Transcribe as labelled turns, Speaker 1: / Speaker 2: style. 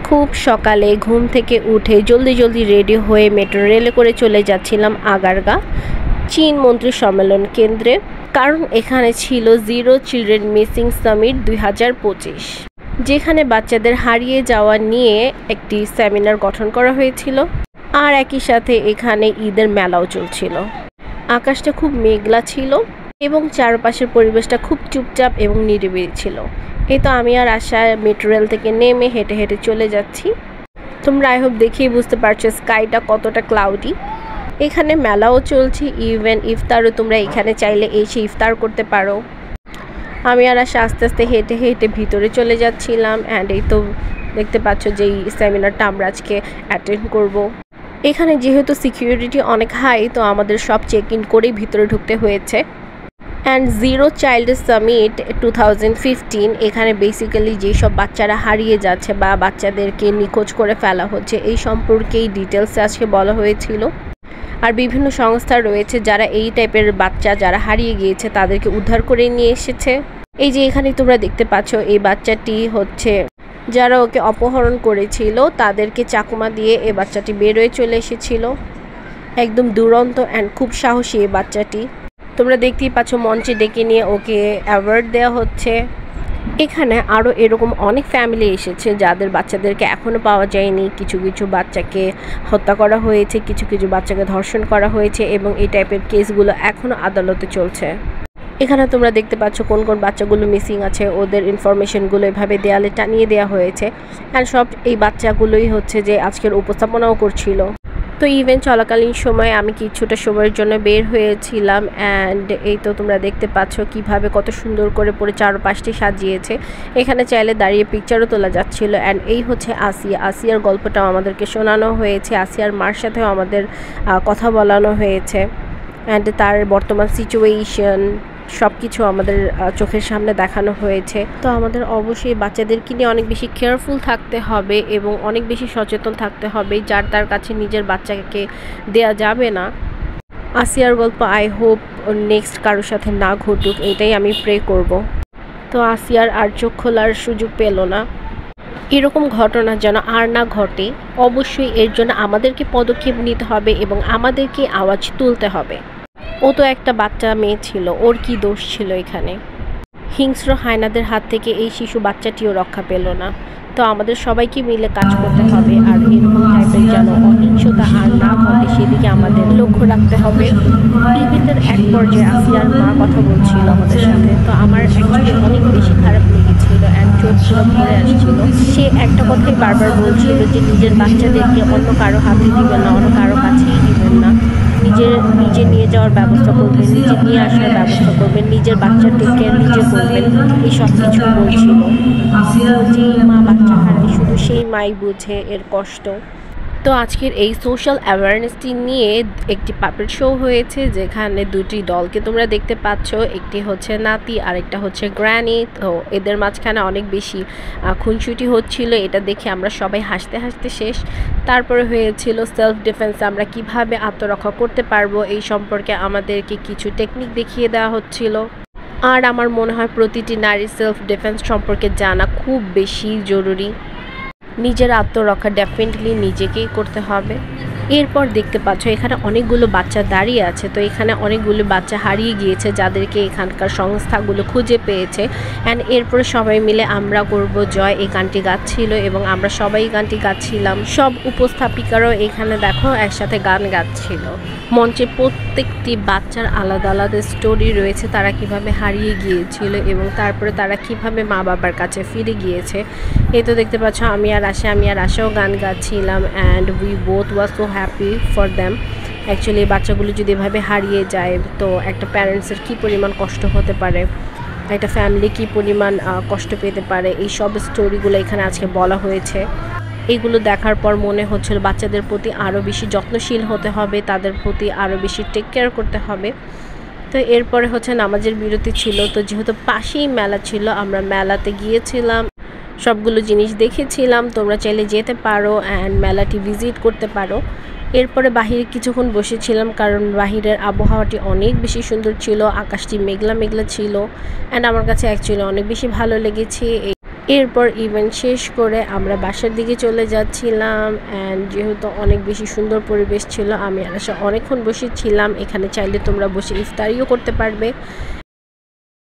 Speaker 1: খুব সকালে ঘুম থেকে উঠে জলদি জলদি রেডি হয়ে মেট্রো রেলে করে চলে যাচ্ছিলাম আগারগা চীন মন্ত্রী সম্মেলন কেন্দ্রে, কারণ এখানে ছিল জিরো চিলড্রেন মিসিং সামিট 2025, যেখানে বাচ্চাদের হারিয়ে যাওয়া নিয়ে একটি সেমিনার গঠন করা হয়েছিল। আর একই সাথে এখানে ঈদের মেলাও চলছিল। আকাশটা খুব মেঘলা ছিল এবং চারপাশের পরিবেশটা খুব চুপচাপ এবং নিরিবিলি ছিল। এই তো আমি আর আশা মেট্রো রেল থেকে নেমে হেঁটে হেঁটে চলে যাচ্ছি। তোমরা আই হোপ দেখেই বুঝতে পারছো স্কাইটা কতটা ক্লাউডি। এখানে মেলাও চলছে, ইভেন ইফতারও তোমরা এখানে চাইলে এসে ইফতার করতে পারো। আমি আর আশা আস্তে আস্তে হেঁটে হেঁটে ভিতরে চলে যাচ্ছিলাম। অ্যান্ড এই তো দেখতে পাচ্ছ যে এই সেমিনারটা আমরা আজকে অ্যাটেন্ড করব। এখানে যেহেতু সিকিউরিটি অনেক হাই, তো আমাদের সব চেক ইন করেই ভিতরে ঢুকতে হয়েছে। অ্যান্ড জিরো চাইল্ড সামিট 2015, এখানে বেসিক্যালি যেসব বাচ্চারা হারিয়ে যাচ্ছে বা বাচ্চাদেরকে নিখোঁজ করে ফেলা হচ্ছে এই সম্পর্কেই ডিটেলসে আজকে বলা হয়েছিল। আর বিভিন্ন সংস্থা রয়েছে যারা এই টাইপের বাচ্চা যারা হারিয়ে গিয়েছে তাদেরকে উদ্ধার করে নিয়ে এসেছে। এই যে এখানে তোমরা দেখতে পাচ্ছ এই বাচ্চাটি হচ্ছে যারা ওকে অপহরণ করেছিল তাদেরকে চাকুমা দিয়ে এই বাচ্চাটি বেরোয় চলে এসেছিল। একদম দুরন্ত অ্যান্ড খুব সাহসী এই বাচ্চাটি। তোমরা দেখতেই পাচ্ছ মঞ্চে ডেকে নিয়ে ওকে অ্যাওয়ার্ড দেওয়া হচ্ছে। এখানে আরও এরকম অনেক ফ্যামিলি এসেছে যাদের বাচ্চাদেরকে এখনও পাওয়া যায়নি। কিছু কিছু বাচ্চাকে হত্যা করা হয়েছে, কিছু কিছু বাচ্চাকে ধর্ষণ করা হয়েছে এবং এই টাইপের কেসগুলো এখনও আদালতে চলছে। এখানে তোমরা দেখতে পাচ্ছ কোন কোন বাচ্চাগুলো মিসিং আছে, ওদের ইনফরমেশনগুলো এভাবে দেয়ালে টানিয়ে দেওয়া হয়েছে। অ্যান্ড সব এই বাচ্চাগুলোই হচ্ছে যে আজকের উপস্থাপনাও করছিল। তো ইভেন্ট চলাকালীন সময়ে আমি কিছুটা সময়ের জন্য বের হয়েছিলাম। অ্যান্ড এই তো তোমরা দেখতে পাচ্ছ কিভাবে কত সুন্দর করে পুরো চারপাশটি সাজিয়েছে। এখানে চাইলে দাঁড়িয়ে পিকচারও তোলা যাচ্ছিল। অ্যান্ড এই হচ্ছে আসিয়ার গল্পটাও আমাদেরকে শোনানো হয়েছে। আসিয়ার মার সাথেও আমাদের কথা বলানো হয়েছে। অ্যান্ড তার বর্তমান সিচুয়েশন সব কিছু আমাদের চোখের সামনে দেখানো হয়েছে। তো আমাদের অবশ্যই বাচ্চাদেরকে নিয়ে অনেক বেশি কেয়ারফুল থাকতে হবে এবং অনেক বেশি সচেতন থাকতে হবে। যার তার কাছে নিজের বাচ্চাকে দেয়া যাবে না। আসিয়ার গল্প আই হোপ নেক্সট কারোর সাথে না ঘটুক, এটাই আমি প্রে করব। তো আসিয়ার আর চোখ খোলার সুযোগ পেল না। এরকম ঘটনা যেন আর না ঘটে, অবশ্যই এর জন্য আমাদেরকে পদক্ষেপ নিতে হবে এবং আমাদেরকে আওয়াজ তুলতে হবে। ও তো একটা বাচ্চা মেয়ে ছিল, ওর কি দোষ ছিল এখানে? হিংস্র হায়নাদের হাত থেকে এই শিশু বাচ্চাটিও রক্ষা পেল না। তো আমাদের সবাইকে মিলে কাজ করতে হবে আর এরকম টাইপের যেন অহিংসতা আর না ঘটে সেদিকে আমাদের লক্ষ্য রাখতে হবে। ইভেন্টের এক পর্যায়ে আসিয়ার মা কথা বলছিল আমাদের সাথে। তো আমার অ্যাকচুয়ালি অনেক বেশি খারাপ লেগেছিল অ্যান্ড চোখ ধরে আসছিল। সে একটা কথাই বারবার বলছিল যে নিজের বাচ্চাদেরকে অন্য কারো হাতে দিবেন না, অন্য কারো কাছেই দিবেন না। নিজে নিয়ে যাওয়ার ব্যবস্থা করবেন, নিজে নিয়ে আসার ব্যবস্থা করবেন, নিজের বাচ্চার টেক কেয়ার নিজে করবেন, এই সব কিছু বলছিল। যে মা বাচ্চা হারায় শুধু সেই মাই বুঝে এর কষ্ট। তো আজকের এই সোশ্যাল অ্যাওয়ারনেসটি নিয়ে একটি পাপেট শো হয়েছে যেখানে দুটি দলকে তোমরা দেখতে পাচ্ছ, একটি হচ্ছে নাতি আর একটা হচ্ছে গ্র্যানি। তো এদের মাঝখানে অনেক বেশি খুনসুটি হচ্ছিল, এটা দেখে আমরা সবাই হাসতে হাসতে শেষ। তারপরে হয়েছিল সেলফ ডিফেন্স, আমরা কিভাবে আত্মরক্ষা করতে পারবো এই সম্পর্কে আমাদেরকে কিছু টেকনিক দেখিয়ে দেওয়া হচ্ছিল। আর আমার মনে হয় প্রতিটি নারীর সেলফ ডিফেন্স সম্পর্কে জানা খুব বেশি জরুরি। নিজের আত্মরক্ষা ডেফিনেটলি নিজেকেই করতে হবে। এরপর দেখতে পাচ্ছ এখানে অনেকগুলো বাচ্চা দাঁড়িয়ে আছে। তো এখানে অনেকগুলো বাচ্চা হারিয়ে গিয়েছে যাদেরকে এখানকার সংস্থাগুলো খুঁজে পেয়েছে। অ্যান্ড এরপরে সবাই মিলে আমরা করব জয় এই গানটি গাচ্ছিল এবং আমরা সবাই গানটি গাচ্ছিলাম। সব উপস্থাপিকারাও এখানে দেখো একসাথে গান গাচ্ছিল। মঞ্চে প্রত্যেকটি বাচ্চার আলাদা আলাদা স্টোরি রয়েছে, তারা কিভাবে হারিয়ে গিয়েছিল এবং তারপরে তারা কিভাবে মা বাবার কাছে ফিরে গিয়েছে। এই তো দেখতে পাচ্ছ আমি আর আশাও গান গাচ্ছিলাম। And we both was so happy for them. Actually বাচ্চাগুলো যদি এভাবে হারিয়ে যায় তো একটা প্যারেন্টসের কী পরিমাণ কষ্ট হতে পারে, একটা ফ্যামিলি কী পরিমাণ কষ্ট পেতে পারে, এই সব স্টোরিগুলো এখানে আজকে বলা হয়েছে। এইগুলো দেখার পর মনে হচ্ছিল বাচ্চাদের প্রতি আরও বেশি যত্নশীল হতে হবে, তাদের প্রতি আরও বেশি টেক কেয়ার করতে হবে। তো এরপরে হচ্ছে নামাজের বিরতি ছিল। তো যেহেতু পাশেই মেলা ছিল আমরা মেলাতে গিয়েছিলাম, সবগুলো জিনিস দেখেছিলাম। তোমরা চাইলে যেতে পারো অ্যান্ড মেলাটি ভিজিট করতে পারো। এরপরে বাহিরে কিছুক্ষণ বসেছিলাম কারণ বাহিরের আবহাওয়াটি অনেক বেশি সুন্দর ছিল, আকাশটি মেঘলা মেঘলা ছিল। অ্যান্ড আমার কাছে অ্যাকচুয়ালি অনেক বেশি ভালো লেগেছে এরপর ইভেন্ট শেষ করে আমরা বাসার দিকে চলে যাচ্ছিলাম। অ্যান্ড যেহেতু অনেক বেশি সুন্দর পরিবেশ ছিল, আমি আর আশা অনেকক্ষণ বসেছিলাম। এখানে চাইলে তোমরা বসে ইফতারিও করতে পারবে।